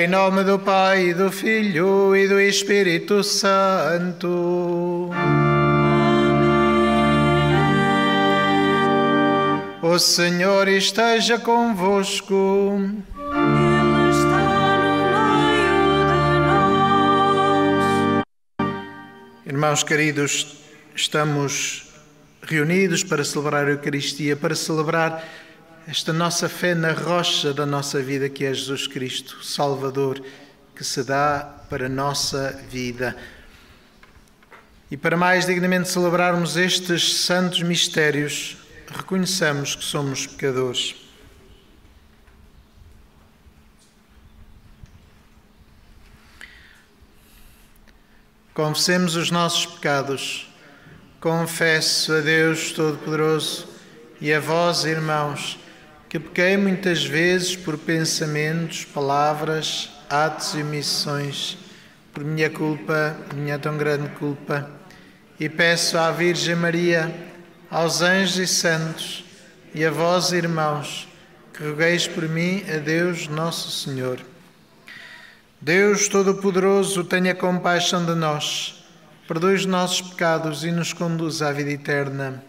Em nome do Pai, e do Filho e do Espírito Santo. O Senhor esteja convosco. Ele está no meio de nós. Irmãos queridos, estamos reunidos para celebrar a Eucaristia, para celebrar esta nossa fé na rocha da nossa vida, que é Jesus Cristo, Salvador, que se dá para a nossa vida. E para mais dignamente celebrarmos estes santos mistérios, reconheçamos que somos pecadores. Confessemos os nossos pecados. Confesso a Deus Todo-Poderoso e a vós, irmãos, que pequei muitas vezes por pensamentos, palavras, atos e omissões, por minha culpa, minha tão grande culpa, e peço à Virgem Maria, aos anjos e santos, e a vós, irmãos, que rogueis por mim a Deus Nosso Senhor. Deus Todo-Poderoso, tenha compaixão de nós, perdoe os nossos pecados e nos conduz à vida eterna.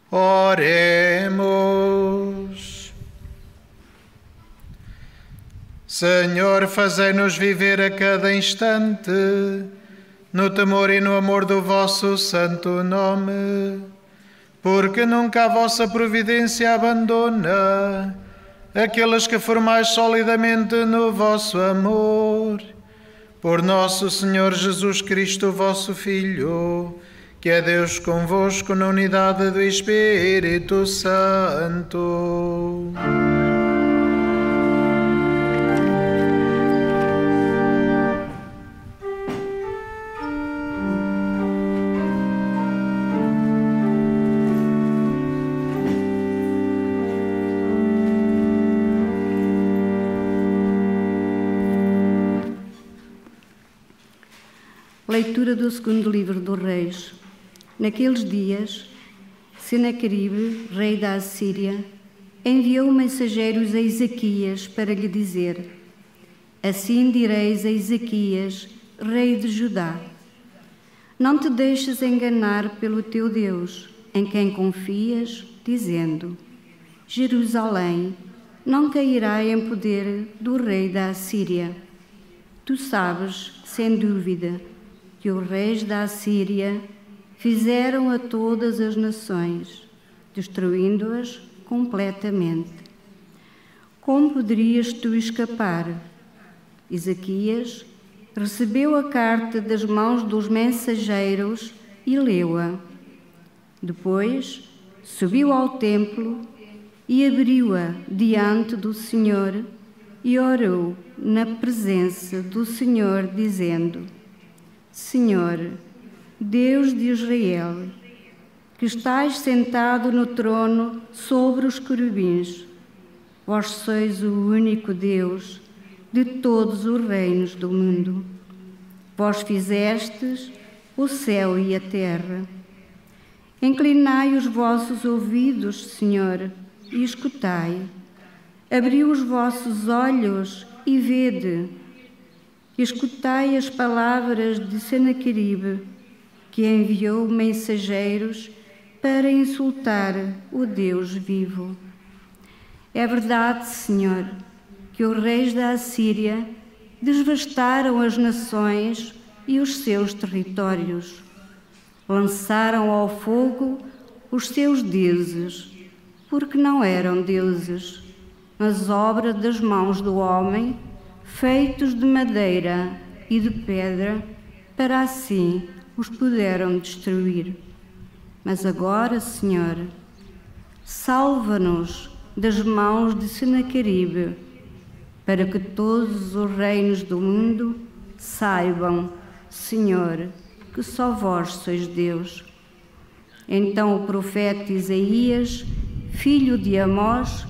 Oremos. Senhor, fazei-nos viver a cada instante no temor e no amor do vosso santo nome, porque nunca a vossa providência abandona aqueles que formais solidamente no vosso amor. Por nosso Senhor Jesus Cristo, vosso Filho, que é Deus convosco na unidade do Espírito Santo. Leitura do segundo livro dos Reis. Naqueles dias, Senaqueribe, rei da Assíria, enviou mensageiros a Ezequias para lhe dizer: Assim direis a Ezequias, rei de Judá: Não te deixes enganar pelo teu Deus, em quem confias, dizendo: Jerusalém não cairá em poder do rei da Assíria. Tu sabes, sem dúvida, que os reis da Assíria fizeram a todas as nações, destruindo-as completamente. Como poderias tu escapar? Ezequias recebeu a carta das mãos dos mensageiros e leu-a. Depois subiu ao templo e abriu-a diante do Senhor e orou na presença do Senhor, dizendo: Senhor, Deus de Israel, que estais sentado no trono sobre os querubins, vós sois o único Deus de todos os reinos do mundo. Vós fizestes o céu e a terra. Inclinai os vossos ouvidos, Senhor, e escutai. Abri os vossos olhos e vede. Escutai as palavras de Senaqueribe, que enviou mensageiros para insultar o Deus vivo. É verdade, Senhor, que os reis da Assíria devastaram as nações e os seus territórios. Lançaram ao fogo os seus deuses, porque não eram deuses, mas obra das mãos do homem, feitos de madeira e de pedra, para assim os puderam destruir. Mas agora, Senhor, salva-nos das mãos de Senaqueribe, para que todos os reinos do mundo saibam, Senhor, que só vós sois Deus. Então o profeta Isaías, filho de Amós,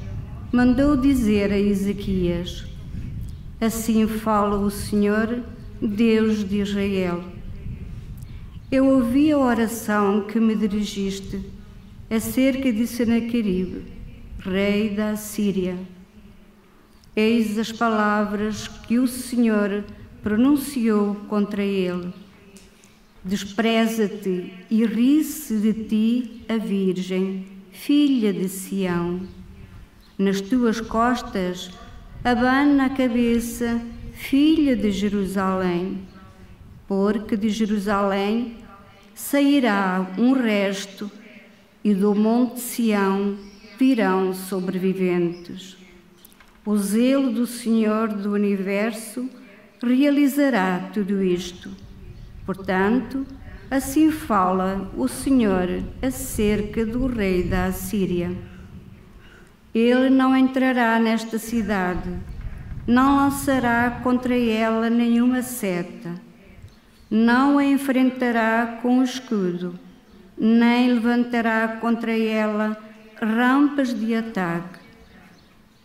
mandou dizer a Ezequias: assim fala o Senhor, Deus de Israel. Eu ouvi a oração que me dirigiste acerca de Senaqueribe, rei da Assíria. Eis as palavras que o Senhor pronunciou contra ele. Despreza-te e ri-se de ti a Virgem, filha de Sião. Nas tuas costas abana a cabeça, filha de Jerusalém, porque de Jerusalém sairá um resto, e do monte Sião virão sobreviventes. O zelo do Senhor do Universo realizará tudo isto. Portanto, assim fala o Senhor acerca do rei da Assíria. Ele não entrará nesta cidade, não lançará contra ela nenhuma seta, não a enfrentará com escudo, nem levantará contra ela rampas de ataque.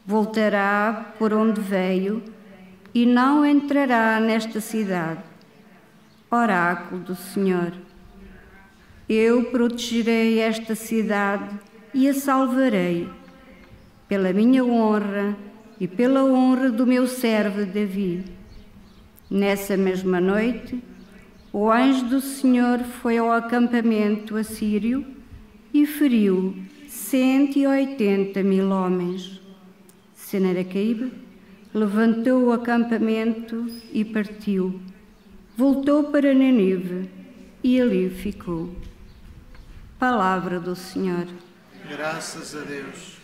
Voltará por onde veio e não entrará nesta cidade. Oráculo do Senhor. Eu protegerei esta cidade e a salvarei, pela minha honra e pela honra do meu servo Davi. Nessa mesma noite, o anjo do Senhor foi ao acampamento assírio e feriu 180.000 homens. Senaqueribe levantou o acampamento e partiu. Voltou para Nínive e ali ficou. Palavra do Senhor. Graças a Deus.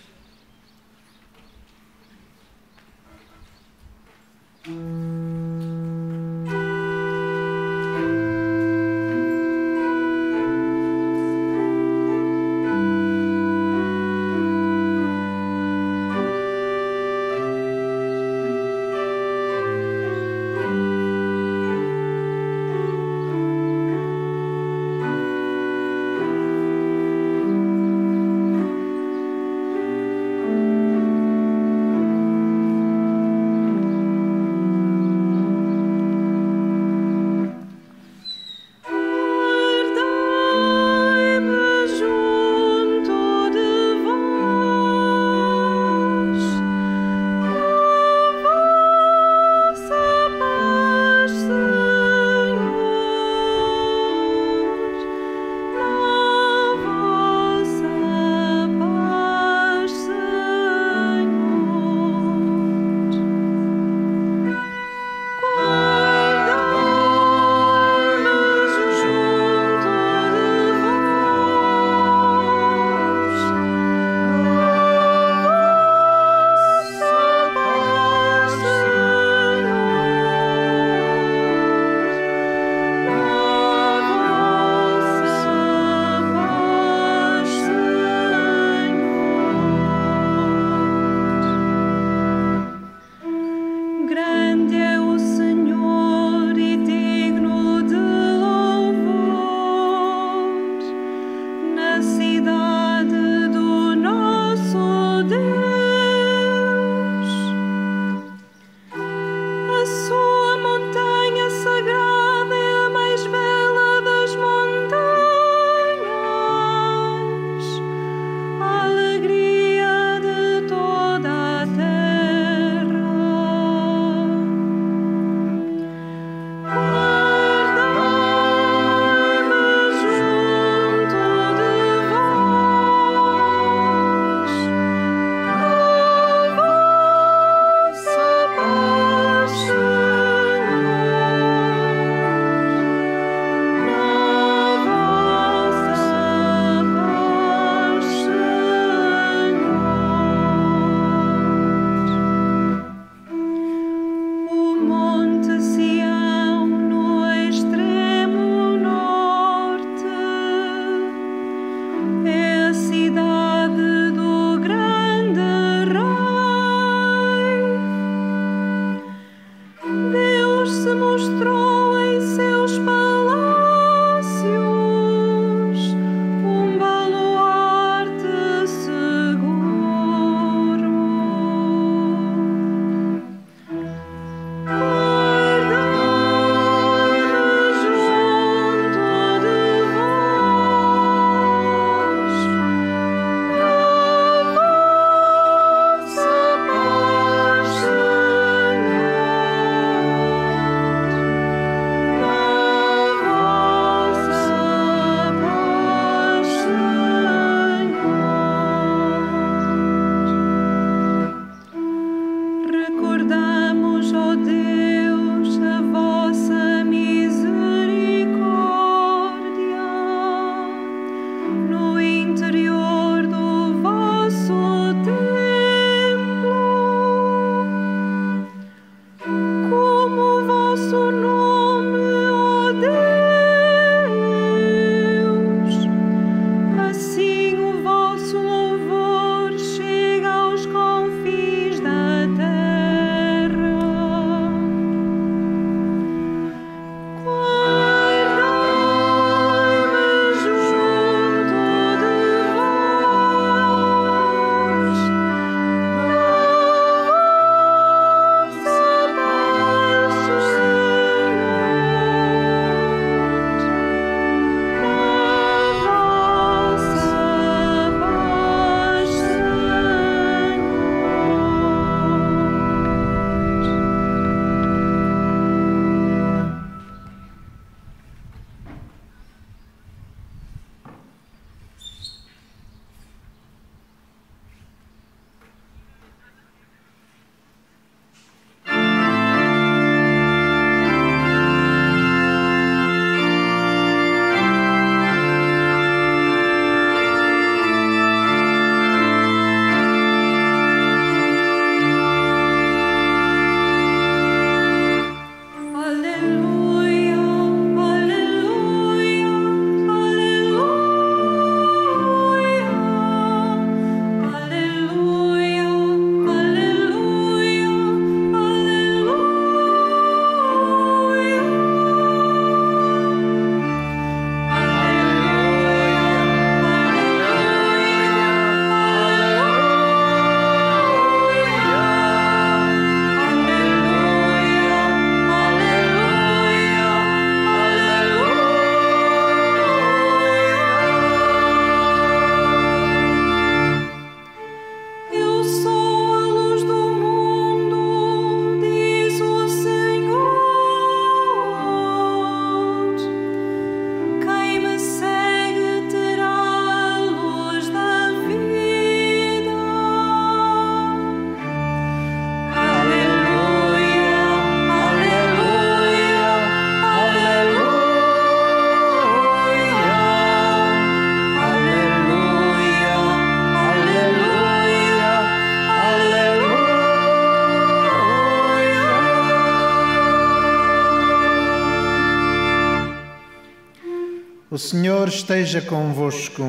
O Senhor esteja convosco.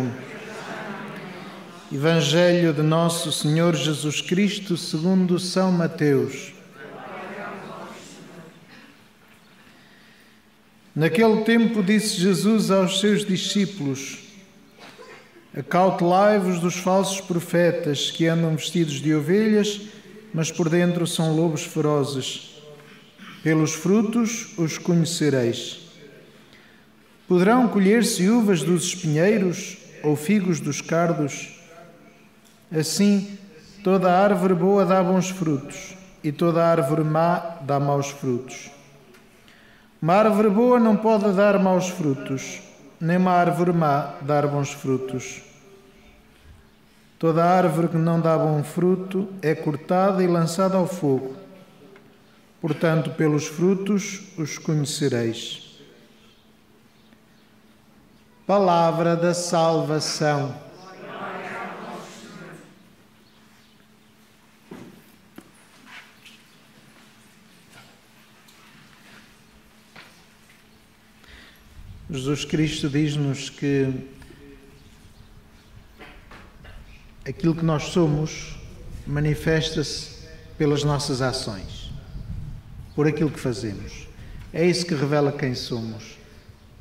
Evangelho de nosso Senhor Jesus Cristo segundo São Mateus. Naquele tempo disse Jesus aos seus discípulos: acautelai-vos dos falsos profetas que andam vestidos de ovelhas, mas por dentro são lobos ferozes. Pelos frutos os conhecereis. Poderão colher-se uvas dos espinheiros ou figos dos cardos? Assim, toda árvore boa dá bons frutos, e toda árvore má dá maus frutos. Uma árvore boa não pode dar maus frutos, nem uma árvore má dar bons frutos. Toda árvore que não dá bom fruto é cortada e lançada ao fogo. Portanto, pelos frutos os conhecereis. Palavra da salvação. Jesus Cristo diz-nos que aquilo que nós somos manifesta-se pelas nossas ações, por aquilo que fazemos. É isso que revela quem somos.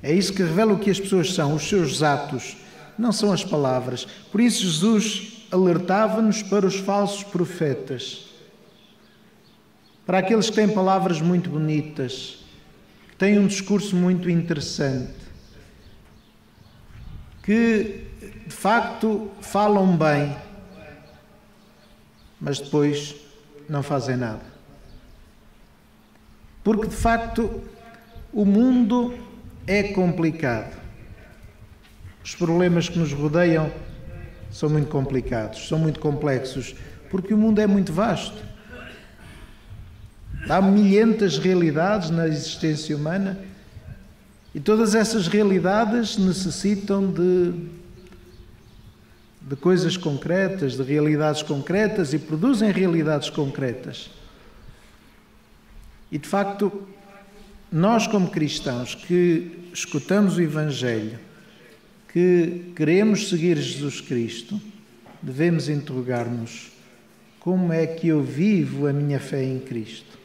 É isso que revela o que as pessoas são, os seus atos, não são as palavras. Por isso Jesus alertava-nos para os falsos profetas, para aqueles que têm palavras muito bonitas, que têm um discurso muito interessante, que de facto falam bem, mas depois não fazem nada. Porque de facto o mundo é complicado. Os problemas que nos rodeiam são muito complicados, são muito complexos, porque o mundo é muito vasto. Há milhentas realidades na existência humana e todas essas realidades necessitam de coisas concretas, de realidades concretas e produzem realidades concretas. E de facto, nós como cristãos que escutamos o Evangelho, que queremos seguir Jesus Cristo, devemos interrogar-nos: como é que eu vivo a minha fé em Cristo?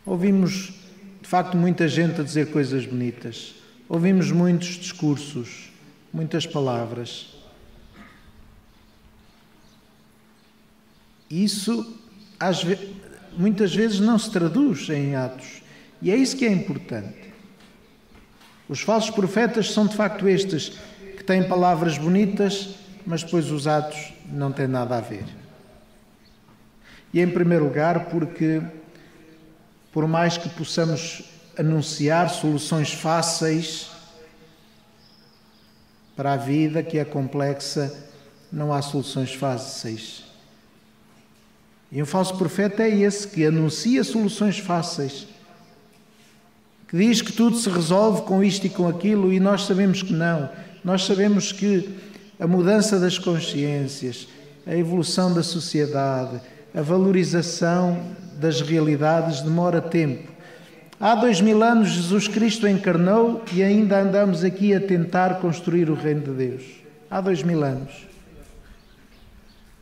Ouvimos, de facto, muita gente a dizer coisas bonitas. Ouvimos muitos discursos, muitas palavras. Isso, muitas vezes, não se traduz em atos. E é isso que é importante. Os falsos profetas são, de facto, estes que têm palavras bonitas, mas depois os atos não têm nada a ver. E, em primeiro lugar, porque por mais que possamos anunciar soluções fáceis para a vida, que é complexa, não há soluções fáceis. E um falso profeta é esse que anuncia soluções fáceis, que diz que tudo se resolve com isto e com aquilo, e nós sabemos que não. Nós sabemos que a mudança das consciências, a evolução da sociedade, a valorização das realidades demora tempo. Há 2000 anos Jesus Cristo encarnou e ainda andamos aqui a tentar construir o reino de Deus. Há 2000 anos.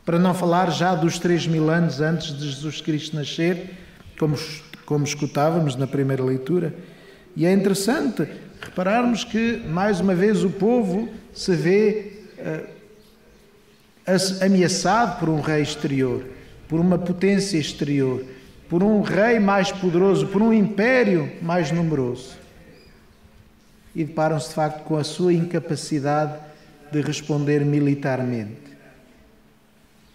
Para não falar já dos 3000 anos antes de Jesus Cristo nascer, como escutávamos na primeira leitura. E é interessante repararmos que, mais uma vez, o povo se vê ameaçado por um rei exterior, por uma potência exterior, por um rei mais poderoso, por um império mais numeroso. E deparam-se, de facto, com a sua incapacidade de responder militarmente,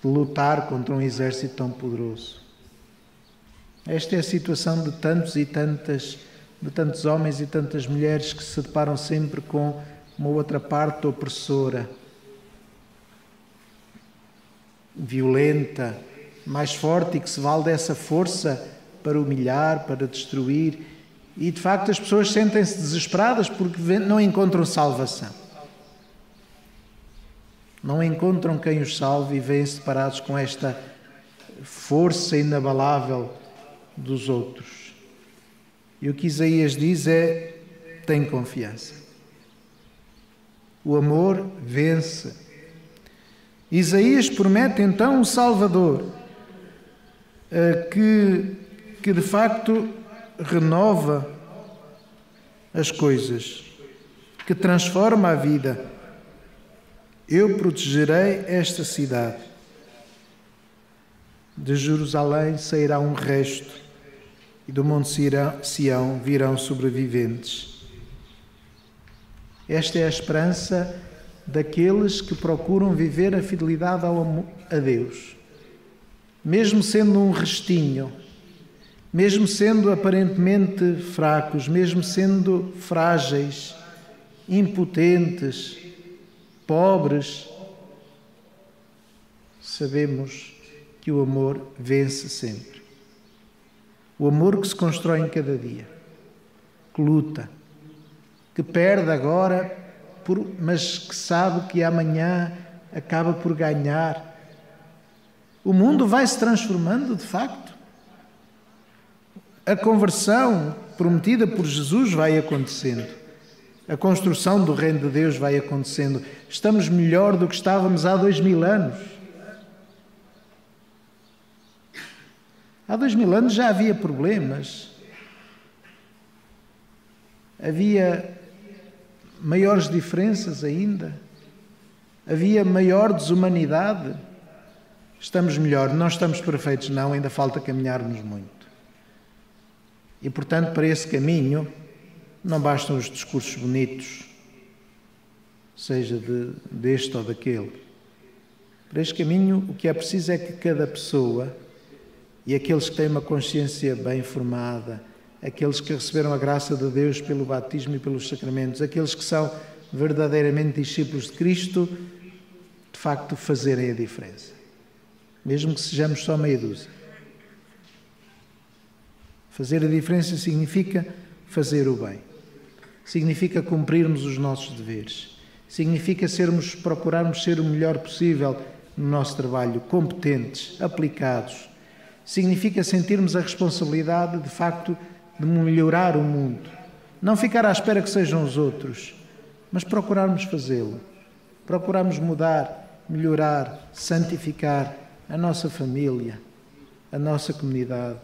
de lutar contra um exército tão poderoso. Esta é a situação de tantos homens e tantas mulheres que se deparam sempre com uma outra parte opressora, violenta, mais forte, e que se vale dessa força para humilhar, para destruir. E, de facto, as pessoas sentem-se desesperadas porque não encontram salvação. Não encontram quem os salve e vêm-se deparados com esta força inabalável dos outros. E o que Isaías diz é: tem confiança. O amor vence. Isaías promete então o Salvador, que de facto renova as coisas, que transforma a vida. Eu protegerei esta cidade. De Jerusalém sairá um resto, e do Monte Sião virão sobreviventes. Esta é a esperança daqueles que procuram viver a fidelidade a Deus. Mesmo sendo um restinho, mesmo sendo aparentemente fracos, mesmo sendo frágeis, impotentes, pobres, sabemos que o amor vence sempre. O amor que se constrói em cada dia, que luta, que perde agora, mas que sabe que amanhã acaba por ganhar. O mundo vai se transformando, de facto. A conversão prometida por Jesus vai acontecendo. A construção do reino de Deus vai acontecendo. Estamos melhor do que estávamos há 2000 anos. Há 2000 anos já havia problemas. Havia maiores diferenças ainda. Havia maior desumanidade. Estamos melhor. Não estamos perfeitos, não. Ainda falta caminharmos muito. E, portanto, para esse caminho, não bastam os discursos bonitos, seja deste ou daquele. Para este caminho, o que é preciso é que cada pessoa, e aqueles que têm uma consciência bem formada, aqueles que receberam a graça de Deus pelo batismo e pelos sacramentos, aqueles que são verdadeiramente discípulos de Cristo, de facto fazerem a diferença. Mesmo que sejamos só meia dúzia. Fazer a diferença significa fazer o bem. Significa cumprirmos os nossos deveres. Significa procurarmos ser o melhor possível no nosso trabalho, competentes, aplicados. Significa sentirmos a responsabilidade, de facto, de melhorar o mundo. Não ficar à espera que sejam os outros, mas procurarmos fazê-lo. Procurarmos mudar, melhorar, santificar a nossa família, a nossa comunidade.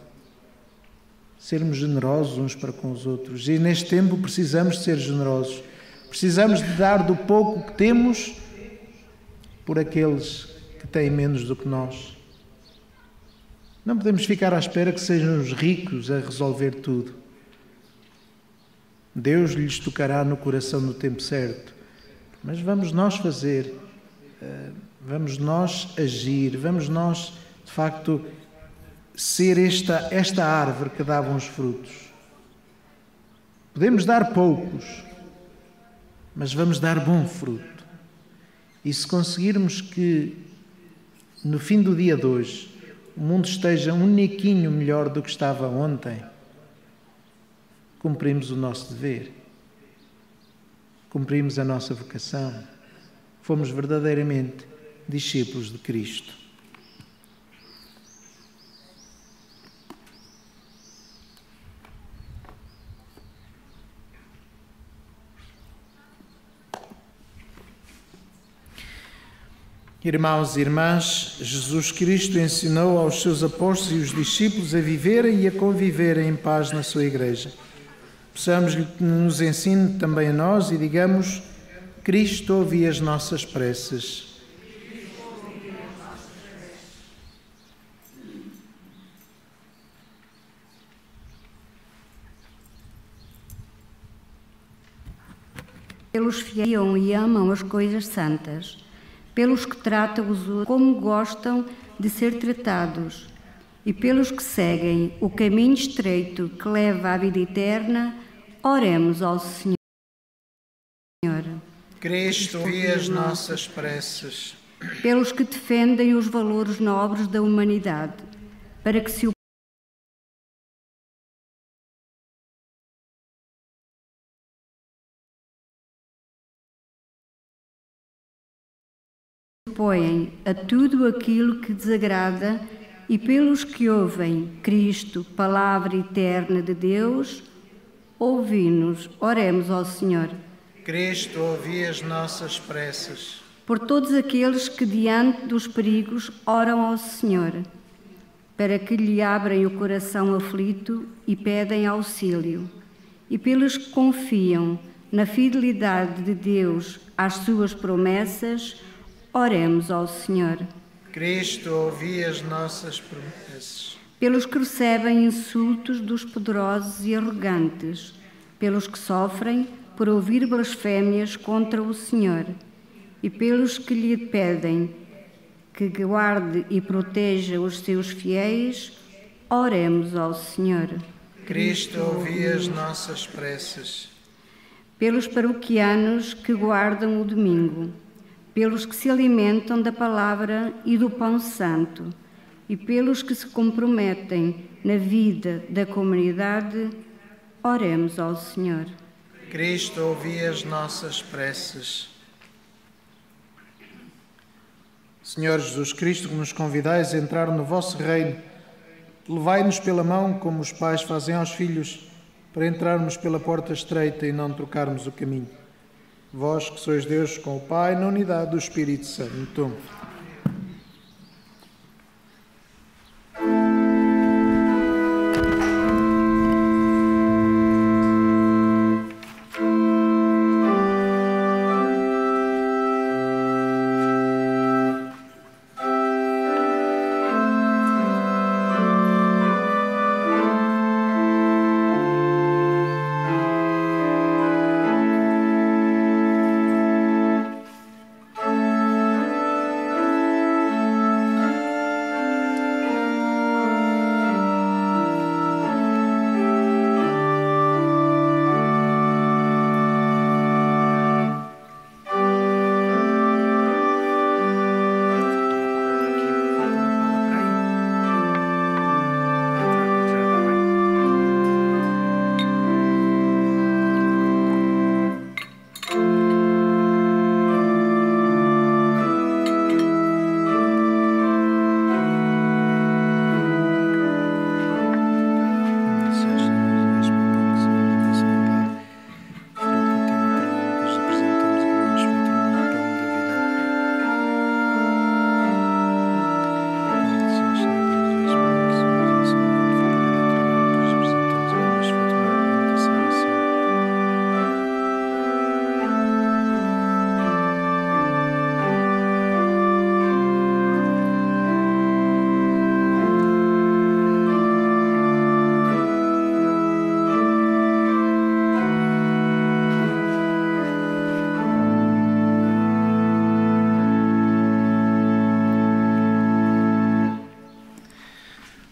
Sermos generosos uns para com os outros. E neste tempo precisamos de ser generosos. Precisamos de dar do pouco que temos por aqueles que têm menos do que nós. Não podemos ficar à espera que sejam os ricos a resolver tudo. Deus lhes tocará no coração no tempo certo. Mas vamos nós fazer, vamos nós agir, vamos nós, de facto, ser esta árvore que dá bons frutos. Podemos dar poucos, mas vamos dar bom fruto. E se conseguirmos que, no fim do dia de hoje, o mundo esteja um niquinho melhor do que estava ontem, cumprimos o nosso dever. Cumprimos a nossa vocação. Fomos verdadeiramente discípulos de Cristo. Irmãos e irmãs, Jesus Cristo ensinou aos seus apóstolos e os discípulos a viverem e a conviverem em paz na sua Igreja. Peçamos-lhe que nos ensine também a nós e digamos: Cristo, ouvi as nossas preces. Pelos que fiam e amam as coisas santas, pelos que tratam os outros como gostam de ser tratados, e pelos que seguem o caminho estreito que leva à vida eterna, oremos ao Senhor. Cristo, ouvi as nossas preces. Pelos que defendem os valores nobres da humanidade, para que se opõem a tudo aquilo que desagrada, e pelos que ouvem Cristo, palavra eterna de Deus, ouvi-nos. Oremos ao Senhor. Cristo, ouvi as nossas preces. Por todos aqueles que, diante dos perigos, oram ao Senhor, para que lhe abrem o coração aflito e pedem auxílio. E pelos que confiam na fidelidade de Deus às suas promessas, oremos ao Senhor. Cristo, ouvi as nossas promessas. Pelos que recebem insultos dos poderosos e arrogantes, pelos que sofrem por ouvir blasfémias contra o Senhor, e pelos que lhe pedem que guarde e proteja os seus fiéis, oremos ao Senhor. Cristo, ouvi as nossas preces. Pelos paroquianos que guardam o domingo, pelos que se alimentam da palavra e do pão santo, e pelos que se comprometem na vida da comunidade, oremos ao Senhor. Cristo, ouvi as nossas preces. Senhor Jesus Cristo, que nos convidais a entrar no vosso reino, levai-nos pela mão, como os pais fazem aos filhos, para entrarmos pela porta estreita e não trocarmos o caminho. Vós que sois Deus com o Pai, na unidade do Espírito Santo.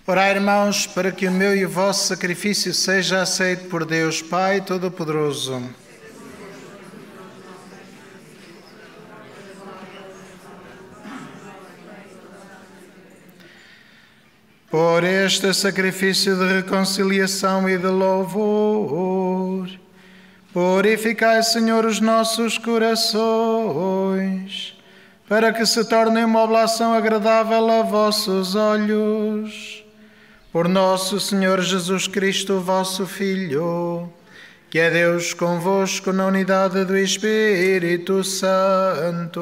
Orai, irmãos, para que o meu e o vosso sacrifício seja aceito por Deus, Pai Todo-Poderoso. Por este sacrifício de reconciliação e de louvor, purificai, Senhor, os nossos corações, para que se torne uma oblação agradável a vossos olhos. Por nosso Senhor Jesus Cristo, vosso Filho, que é Deus convosco na unidade do Espírito Santo.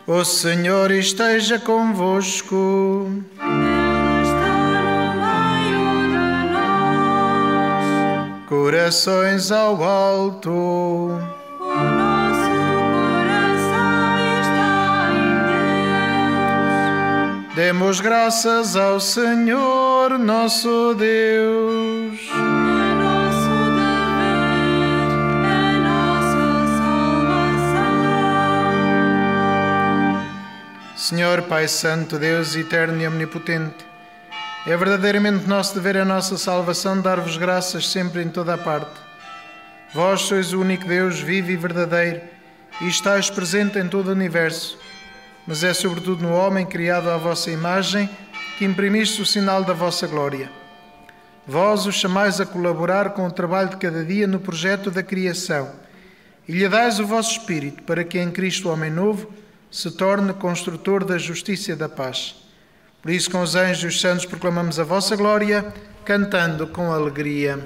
O Senhor esteja convosco. Ele está no meio de nós. Corações ao alto. O nosso coração está em Deus. Demos graças ao Senhor, nosso Deus. É nosso dever, é nossa salvação. Senhor, Pai Santo, Deus eterno e omnipotente, é verdadeiramente nosso dever, a nossa salvação, dar-vos graças sempre em toda a parte. Vós sois o único Deus vivo e verdadeiro e estáis presente em todo o universo, mas é sobretudo no homem criado à vossa imagem que imprimiste o sinal da vossa glória. Vós o chamais a colaborar com o trabalho de cada dia no projeto da criação e lhe dais o vosso Espírito para que em Cristo, o homem novo, se torne construtor da justiça e da paz. Por isso, com os anjos e os santos, proclamamos a vossa glória, cantando com alegria.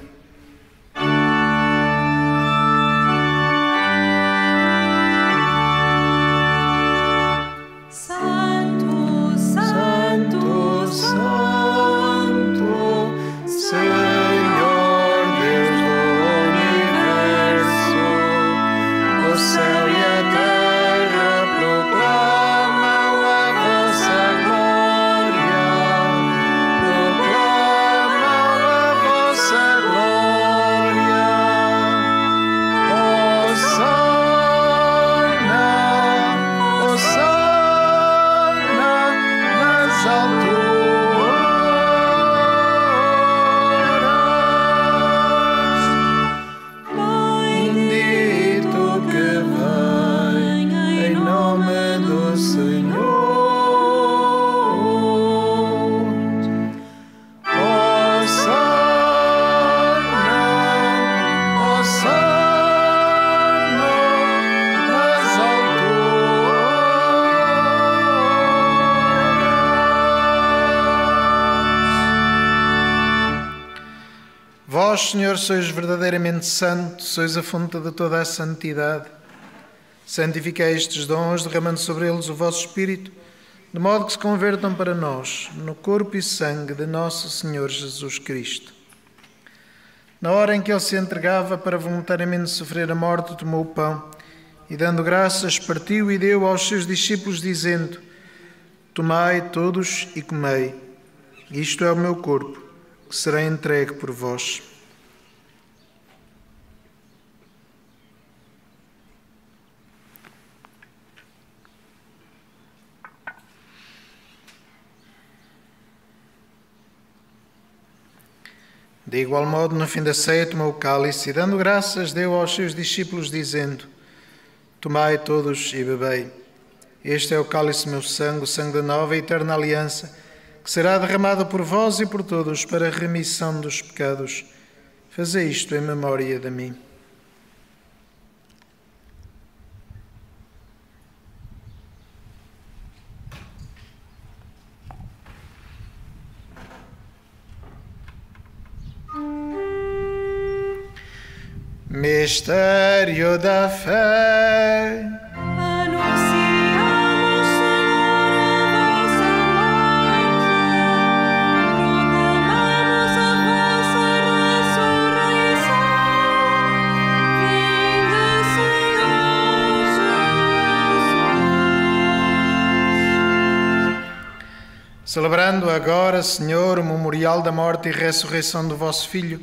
Santo, Santo, Santo, Senhor Deus do universo, o céu e a terra proclamam a vossa glória, proclamam a vossa glória. Hosana, Hosana nas alturas. Bendito que vem em nome do Senhor. Hosana, Hosana nas alturas. Vós, Senhor, sois verdadeiramente santo, sois a fonte de toda a santidade. Santificai estes dons, derramando sobre eles o vosso Espírito, de modo que se convertam para nós no corpo e sangue de nosso Senhor Jesus Cristo. Na hora em que ele se entregava para voluntariamente sofrer a morte, tomou o pão e, dando graças, partiu e deu aos seus discípulos, dizendo: Tomai todos e comei. Isto é o meu corpo, que será entregue por vós. De igual modo, no fim da ceia, tomou o cálice e, dando graças, deu aos seus discípulos, dizendo: Tomai todos e bebei. Este é o cálice do meu sangue, o sangue da nova e eterna aliança, que será derramado por vós e por todos para a remissão dos pecados. Fazei isto em memória de mim. Mistério da fé. anunciamos, Senhor, a vossa morte, proclamamos a vossa ressurreição. Vinde, Senhor Jesus. Celebrando agora, Senhor, o memorial da morte e ressurreição do vosso Filho,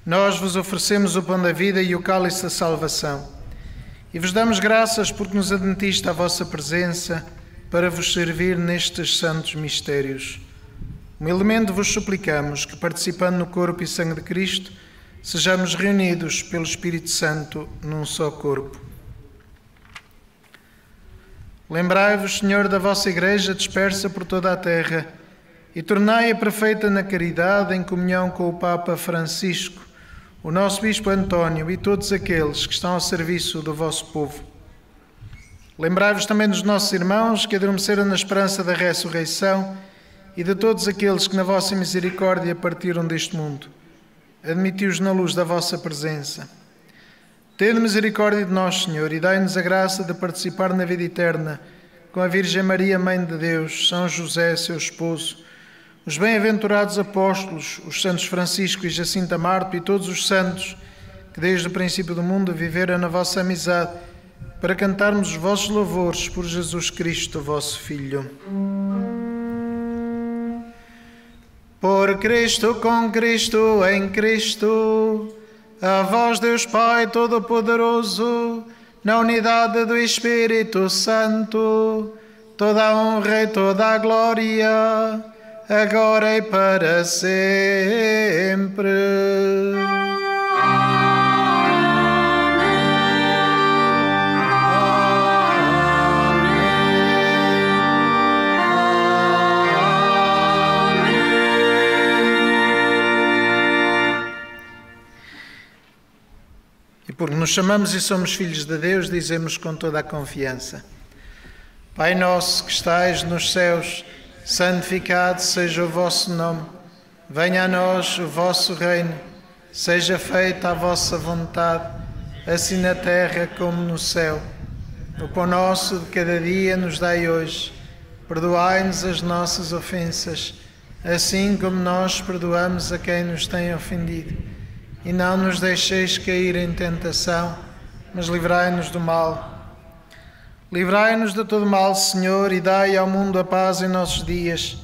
nós vos oferecemos o pão da vida e o cálice da salvação. E vos damos graças porque nos admitiste à vossa presença para vos servir nestes santos mistérios. Humildemente vos suplicamos que, participando no corpo e sangue de Cristo, sejamos reunidos pelo Espírito Santo num só corpo. Lembrai-vos, Senhor, da vossa Igreja dispersa por toda a terra e tornai-a perfeita na caridade, em comunhão com o Papa Francisco, o nosso Bispo António e todos aqueles que estão ao serviço do vosso povo. Lembrai-vos também dos nossos irmãos que adormeceram na esperança da ressurreição e de todos aqueles que na vossa misericórdia partiram deste mundo. Admiti-os na luz da vossa presença. Tende misericórdia de nós, Senhor, e dai-nos a graça de participar na vida eterna com a Virgem Maria, Mãe de Deus, São José, seu esposo, os bem-aventurados apóstolos, os santos Francisco e Jacinta Marto e todos os santos que desde o princípio do mundo viveram na vossa amizade, para cantarmos os vossos louvores por Jesus Cristo, vosso Filho. Por Cristo, com Cristo, em Cristo, a vós, Deus Pai Todo-Poderoso, na unidade do Espírito Santo, toda a honra e toda a glória, agora e para sempre. E porque nos chamamos e somos filhos de Deus, dizemos com toda a confiança: Pai nosso que estais nos céus, Santificado seja o vosso nome. Venha a nós o vosso reino. Seja feita a vossa vontade, assim na terra como no céu. O pão nosso de cada dia nos dai hoje. Perdoai-nos as nossas ofensas, assim como nós perdoamos a quem nos tem ofendido. E não nos deixeis cair em tentação, mas livrai-nos do mal. Livrai-nos de todo mal, Senhor, e dai ao mundo a paz em nossos dias,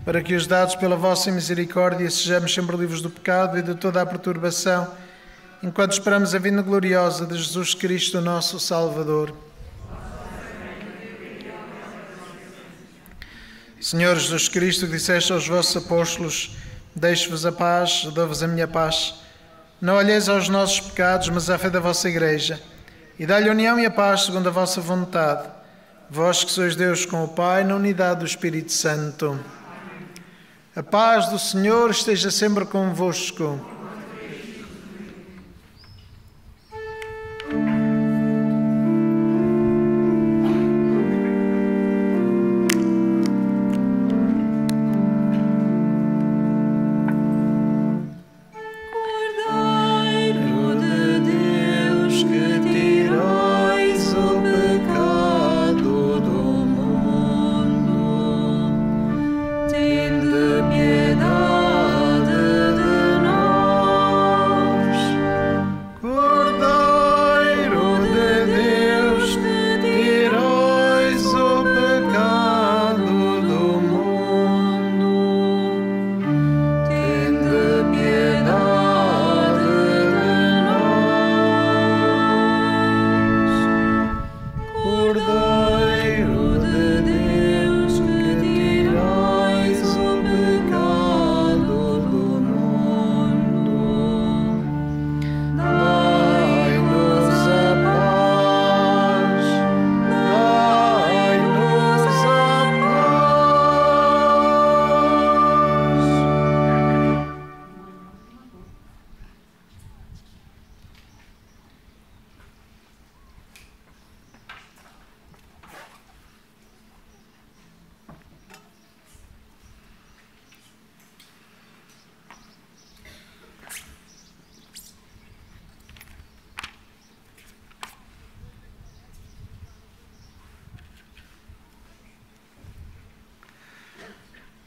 para que, ajudados pela vossa misericórdia, sejamos sempre livres do pecado e de toda a perturbação, enquanto esperamos a vinda gloriosa de Jesus Cristo, nosso Salvador. Senhor Jesus Cristo, que disseste aos vossos apóstolos: deixo-vos a paz, dou-vos a minha paz. Não olheis aos nossos pecados, mas à fé da vossa Igreja, e dá-lhe a união e a paz segundo a vossa vontade. Vós que sois Deus com o Pai, na unidade do Espírito Santo. A paz do Senhor esteja sempre convosco.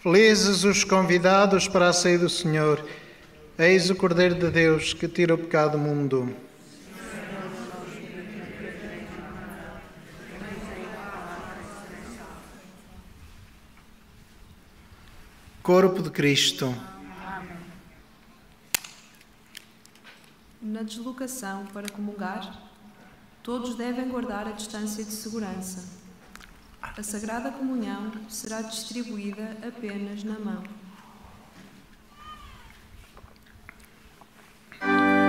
Felizes os convidados para a ceia do Senhor. Eis o Cordeiro de Deus que tira o pecado do mundo. Corpo de Cristo. Na deslocação para comungar, todos devem guardar a distância de segurança. A Sagrada Comunhão será distribuída apenas na mão. Ó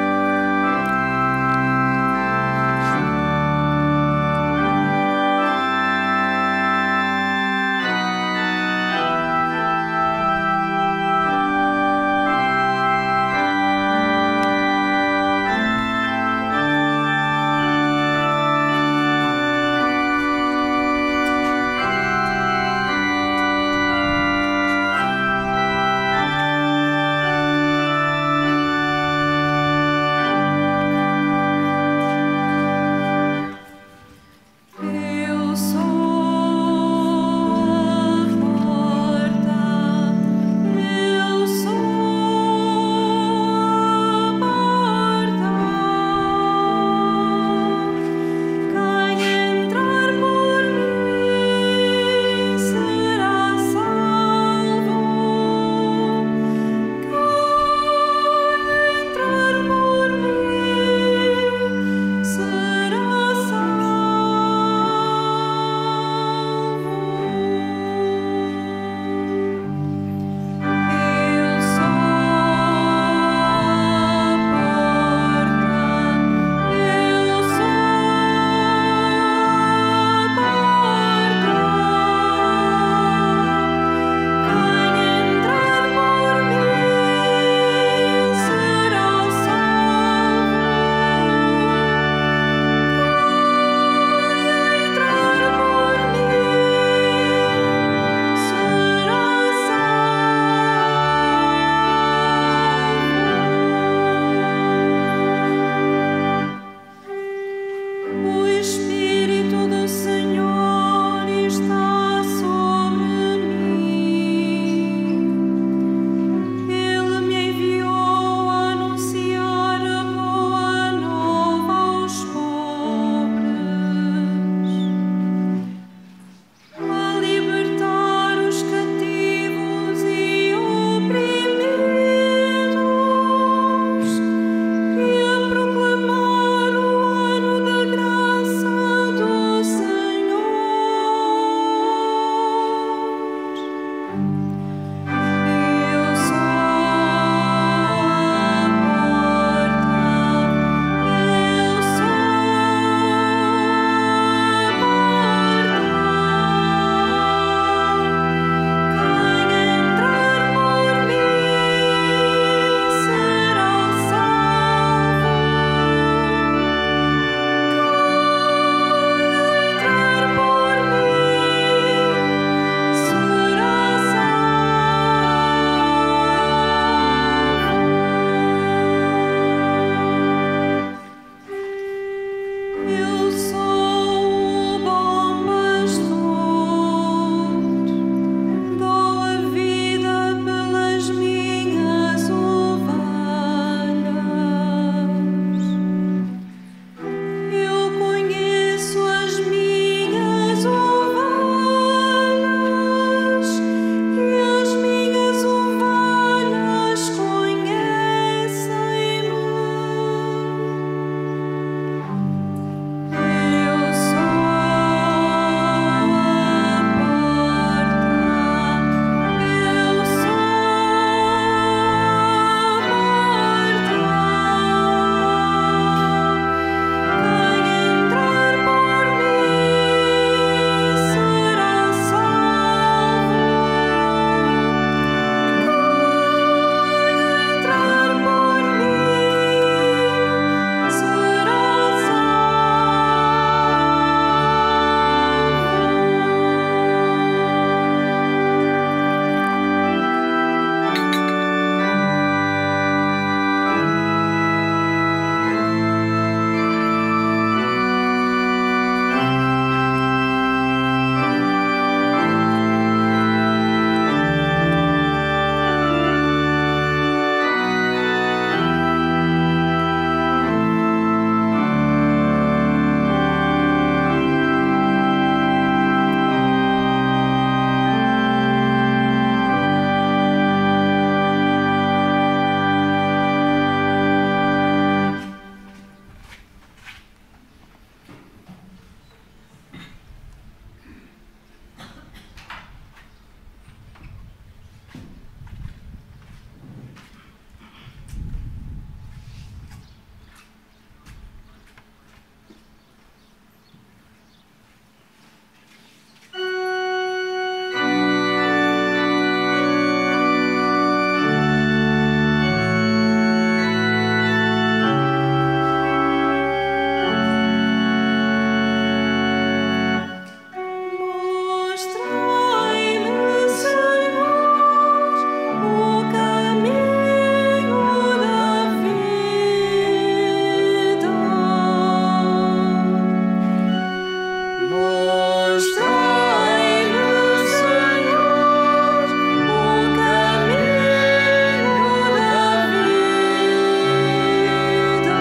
Mostrai-nos, Senhor, o caminho da vida.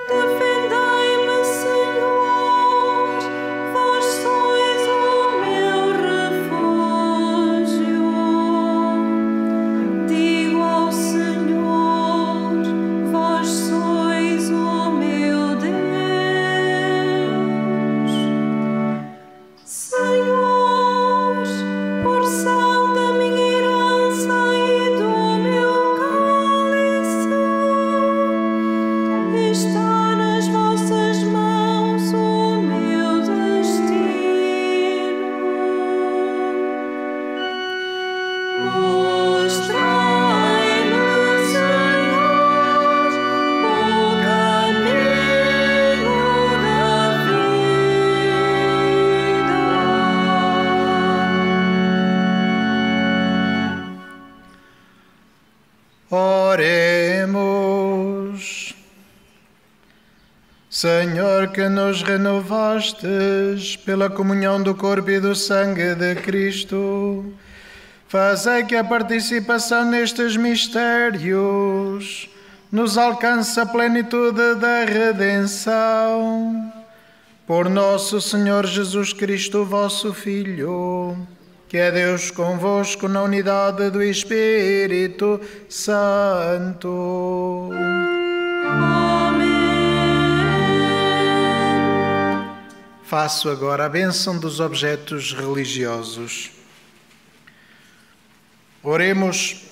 Defendei-me, Senhor, vós sois o meu refúgio. Digo ao Senhor, vós sois o meu Deus. Senhor, porção da minha herança e do meu cálice, está nas vossas mãos o meu destino. Mostrai-me, Senhor, o caminho da vida. Oremos. Senhor, que nos renovastes pela comunhão do corpo e do sangue de Cristo, fazei que a participação nestes mistérios nos alcance a plenitude da redenção. Por nosso Senhor Jesus Cristo, vosso Filho, que é Deus convosco na unidade do Espírito Santo. Faço agora a bênção dos objetos religiosos. Oremos.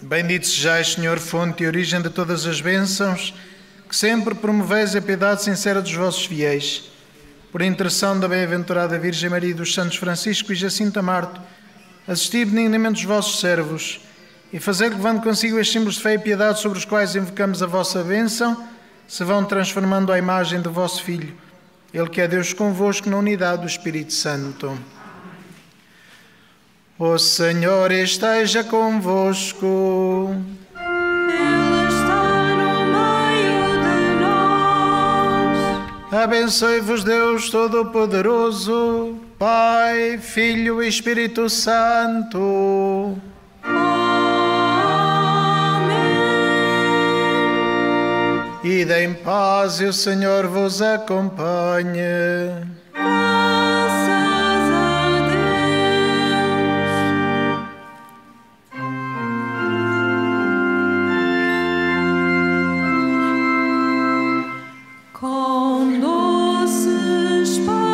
Bendito sejais, Senhor, fonte e origem de todas as bênçãos, que sempre promoveis a piedade sincera dos vossos fiéis. Por intercessão da bem-aventurada Virgem Maria e dos santos Francisco e Jacinto Marto, assisti benignamente os vossos servos e fazei que, levando consigo estes símbolos de fé e piedade sobre os quais invocamos a vossa bênção, se vão transformando à imagem do vosso Filho, Ele que é Deus convosco na unidade do Espírito Santo. O Senhor esteja convosco. Ele está no meio de nós. Abençoe-vos Deus Todo-Poderoso, Pai, Filho e Espírito Santo. Ide em paz e o Senhor vos acompanhe. Graças a Deus. Com doces palavras